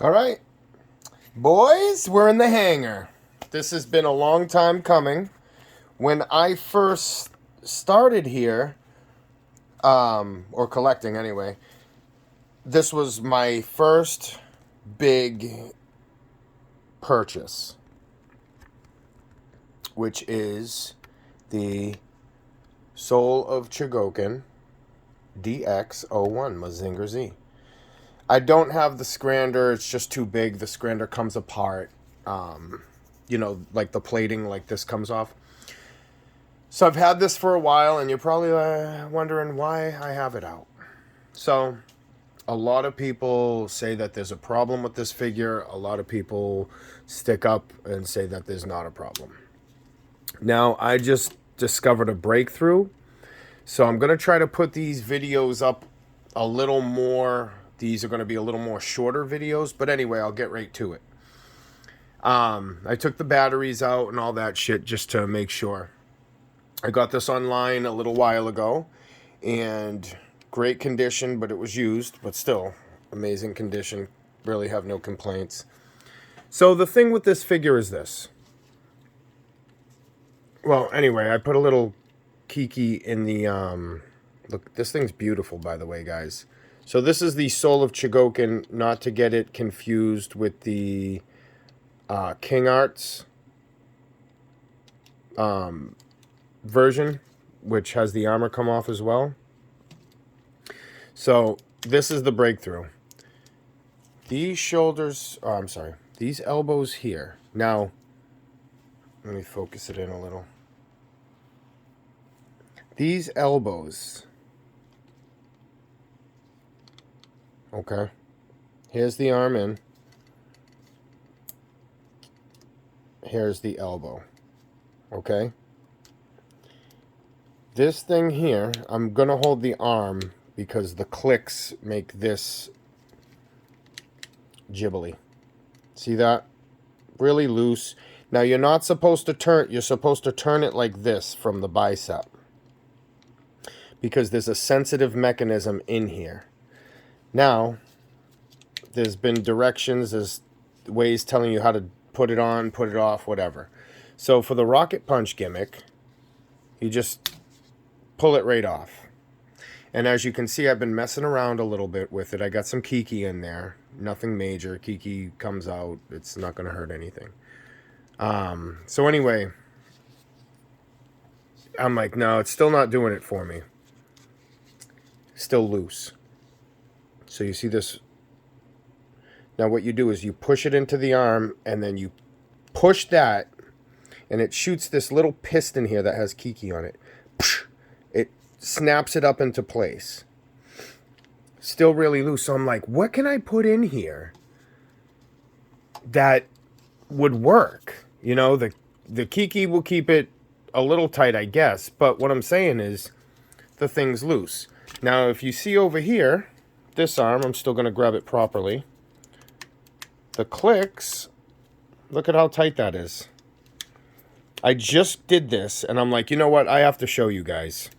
All right, boys, we're in the hangar. This has been a long time coming. When I first started here, or collecting anyway, this was my first big purchase, which is the Soul of Chogokin DX 01 Mazinger Z. I don't have the Scrander. It's just too big. The Scrander comes apart. Like the plating like this comes off. So I've had this for a while, and you're probably wondering why I have it out. So a lot of people say that there's a problem with this figure. A lot of people stick up and say that there's not a problem. Now, I just discovered a breakthrough. So I'm going to try to put these videos up a little more. These are going to be a little more shorter videos. But anyway, I'll get right to it. I took the batteries out and all that shit just to make sure. I got this online a little while ago. And great condition, but it was used. But still, amazing condition. Really have no complaints. So the thing with this figure is this. Well, anyway, I put a little Kiki in the, look, this thing's beautiful, by the way, guys. So this is the Soul of Chogokin, not to get it confused with the King Arts version, which has the armor come off as well. So this is the breakthrough. These shoulders, these elbows here. Now, let me focus it in a little. These elbows. Okay. Here's the arm in. Here's the elbow. Okay. This thing here, I'm going to hold the arm because the clicks make this jibbly. See that? Really loose. Now, you're not supposed to turn, you're supposed to turn it like this from the bicep. Because there's a sensitive mechanism in here. Now, there's been directions, there's ways telling you how to put it on, put it off, whatever. So for the rocket punch gimmick, you just pull it right off. And as you can see, I've been messing around a little bit with it. I got some Kiki in there. Nothing major. Kiki comes out. It's not going to hurt anything. So anyway, I'm like, no, it's still not doing it for me. Still loose. So you see this. Now what you do is you push it into the arm, and then you push that, and it shoots this little piston here that has Kiki on it. It snaps it up into place. Still really loose. So I'm like, what can I put in here that would work? You know, the Kiki will keep it a little tight, I guess. But what I'm saying is the thing's loose. Now, if you see over here, this arm, I'm still going to grab it properly. The clicks, look at how tight that is. I just did this, and I'm like, you know what? I have to show you guys.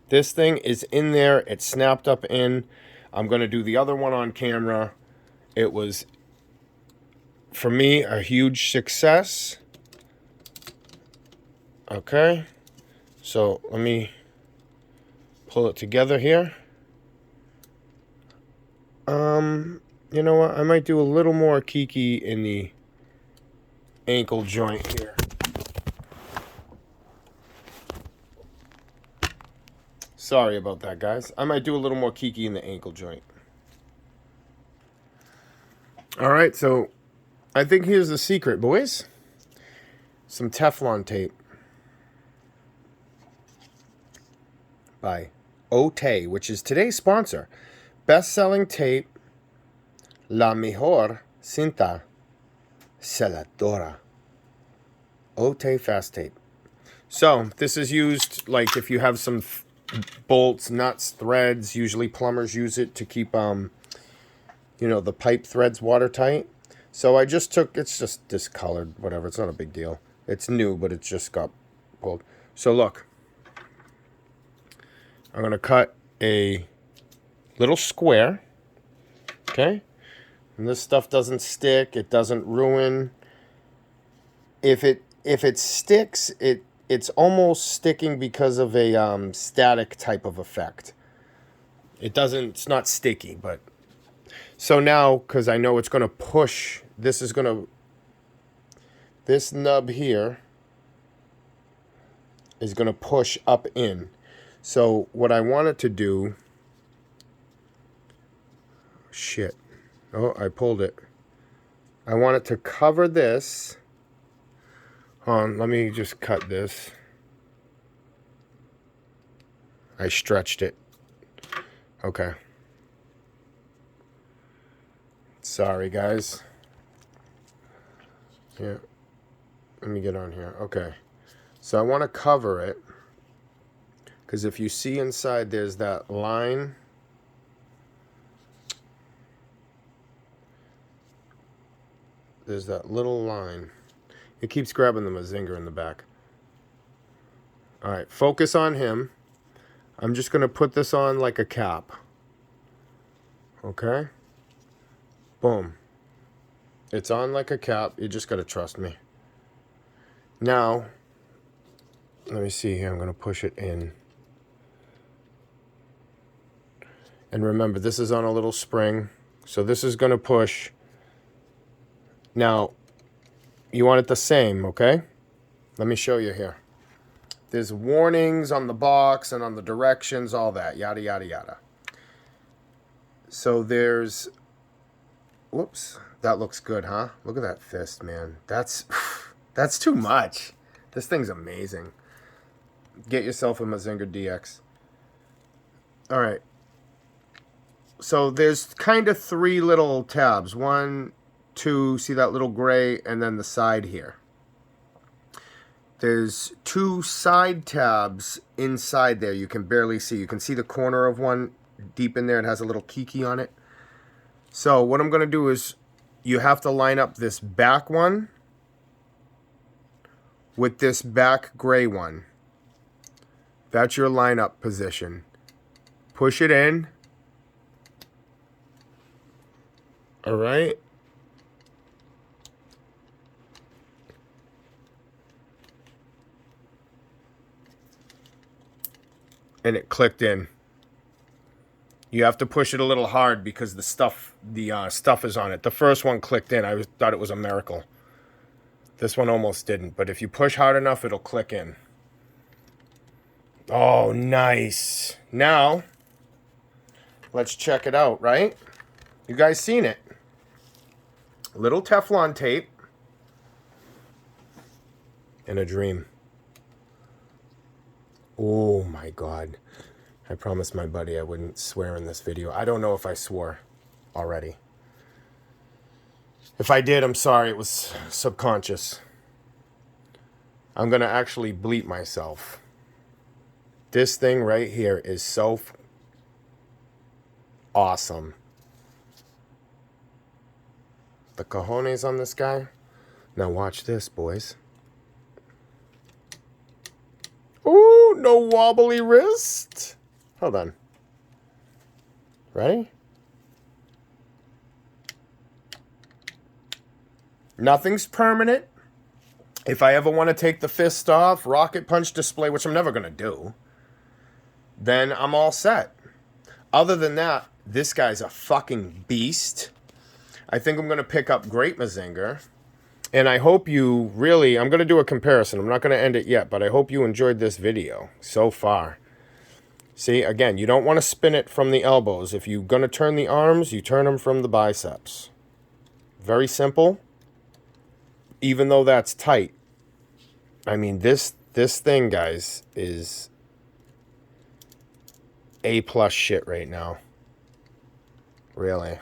This thing is in there. It's snapped up in. I'm going to do the other one on camera. It was, for me, a huge success. Okay. So, let me pull it together here. You know what? I might do a little more Kiki in the ankle joint here. Sorry about that, guys. I might do a little more Kiki in the ankle joint. Alright, so I think here's the secret, boys. Some Teflon tape. By Ote, which is today's sponsor. Best-selling tape. La mejor cinta seladora. Ote fast tape. So, this is used, like, if you have some bolts, nuts, threads. Usually plumbers use it to keep, the pipe threads watertight. So I just took, it's just discolored, whatever. It's not a big deal. It's new, but it just got pulled. So look. I'm going to cut a little square. Okay. And this stuff doesn't stick. It doesn't ruin. If it sticks, it's almost sticking because of a static type of effect. It doesn't. It's not sticky, but so now because I know it's going to push. This nub here is going to push up in. So what I want it to do. Shit. Oh, I pulled it. I want it to cover this. Hold on, let me just cut this. I stretched it. Okay. Sorry, guys. Yeah. Let me get on here. Okay. So I want to cover it. Because if you see inside, there's that line. There's that little line. It keeps grabbing the Mazinger in the back. Alright, focus on him. I'm just going to put this on like a cap. Okay? Boom. It's on like a cap. You just got to trust me. Now, let me see here. I'm going to push it in. And remember, this is on a little spring. So this is going to push. Now, you want it the same, okay? Let me show you here. There's warnings on the box and on the directions, all that, yada, yada, yada. So there's, whoops, that looks good, huh? Look at that fist, man. That's too much. This thing's amazing. Get yourself a Mazinger DX. All right. So there's kind of 3 little tabs. 1, 2, see that little gray, and then the side here. There's 2 side tabs inside there you can barely see. You can see the corner of one deep in there. It has a little kiki on it. So what I'm going to do is you have to line up this back one with this back gray one. That's your lineup position. Push it in. All right. And it clicked in. You have to push it a little hard because the stuff is on it. The first one clicked in. I thought it was a miracle. This one almost didn't. But if you push hard enough, it'll click in. Oh, nice. Now, let's check it out, right? You guys seen it. Little Teflon tape. And a dream. Oh my God. I promised my buddy I wouldn't swear in this video. I don't know if I swore already. If I did, I'm sorry. It was subconscious. I'm going to actually bleep myself. This thing right here is so awesome. The cojones on this guy. Now watch this, boys. Ooh, no wobbly wrist. Hold on. Ready? Nothing's permanent. If I ever want to take the fist off, rocket punch display, which I'm never going to do, then I'm all set. Other than that, this guy's a fucking beast. I think I'm going to pick up Great Mazinger. And I hope you really, I'm going to do a comparison. I'm not going to end it yet, but I hope you enjoyed this video so far. See, again, you don't want to spin it from the elbows. If you're going to turn the arms, you turn them from the biceps. Very simple. Even though that's tight. I mean, this thing, guys, is A+ shit right now. Really.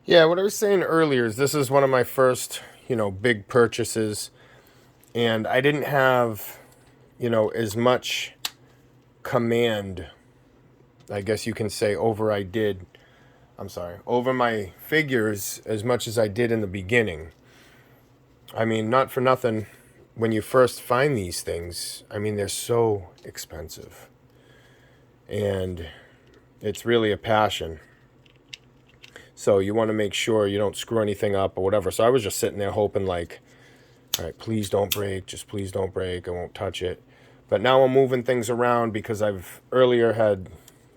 Yeah, what I was saying earlier is this is one of my first, big purchases. And I didn't have, as much command, I guess you can say, over my figures as much as I did in the beginning. I mean, not for nothing, when you first find these things, I mean, they're so expensive. And It's really a passion. So you want to make sure you don't screw anything up or whatever. So I was just sitting there hoping like, all right, please don't break. Just please don't break. I won't touch it. But now I'm moving things around because I've earlier had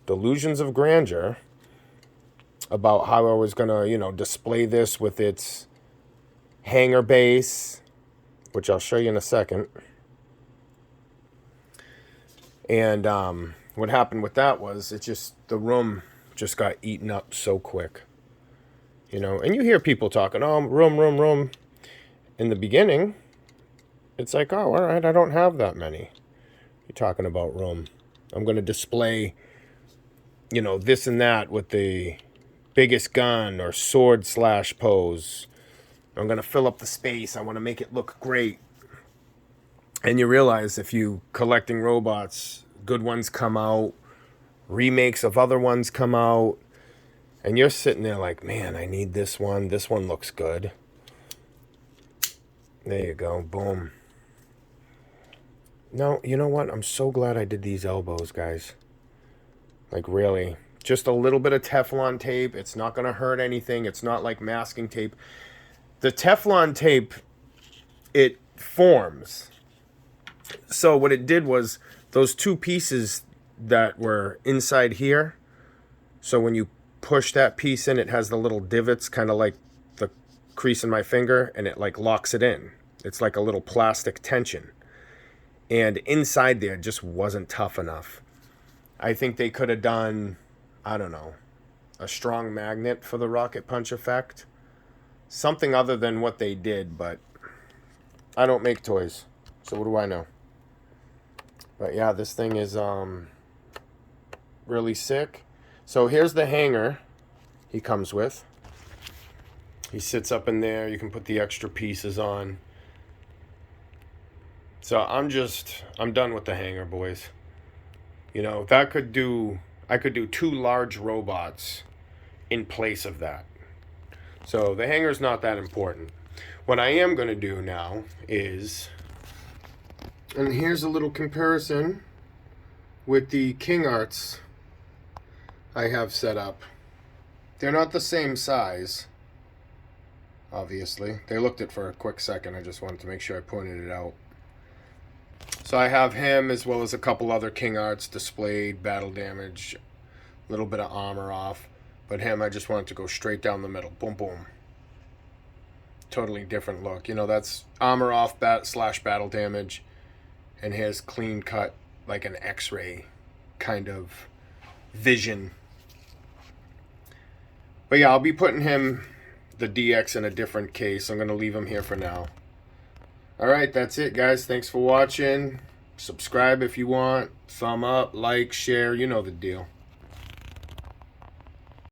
delusions of grandeur about how I was going to, you know, display this with its hanger base, which I'll show you in a second. And what happened with that was the room just got eaten up so quick. You know, and you hear people talking, oh, room. In the beginning, it's like, oh, all right, I don't have that many. You're talking about room. I'm going to display, you know, this and that with the biggest gun or sword slash pose. I'm going to fill up the space. I want to make it look great. And you realize if you collecting robots, good ones come out, remakes of other ones come out, and you're sitting there like, man, I need this one. This one looks good. There you go. Boom. No, you know what? I'm so glad I did these elbows, guys. Like, really. Just a little bit of Teflon tape. It's not going to hurt anything. It's not like masking tape. The Teflon tape, it forms. So what it did was those two pieces that were inside here. So when you push that piece in, it has the little divots, kind of like the crease in my finger, and it like locks it in. It's like a little plastic tension. And inside there just wasn't tough enough. I think they could have done, I don't know, a strong magnet for the rocket punch effect. Something other than what they did, but I don't make toys, so what do I know? But yeah, this thing is really sick. So here's the hanger he comes with. He sits up in there. You can put the extra pieces on. So I'm done with the hanger, boys. You know, I could do 2 large robots in place of that. So the hanger's not that important. What I am going to do now is, and here's a little comparison with the King Arts I have set up. They're not the same size, obviously. They looked it for a quick second. I just wanted to make sure I pointed it out. So I have him as well as a couple other King Arts displayed, battle damage, a little bit of armor off. But him, I just wanted to go straight down the middle. Boom, boom. Totally different look. You know, that's armor off slash battle damage. And his clean cut, like an X-ray kind of vision. But yeah, I'll be putting him, the DX, in a different case. I'm going to leave him here for now. Alright, that's it, guys. Thanks for watching. Subscribe if you want. Thumb up, like, share. You know the deal.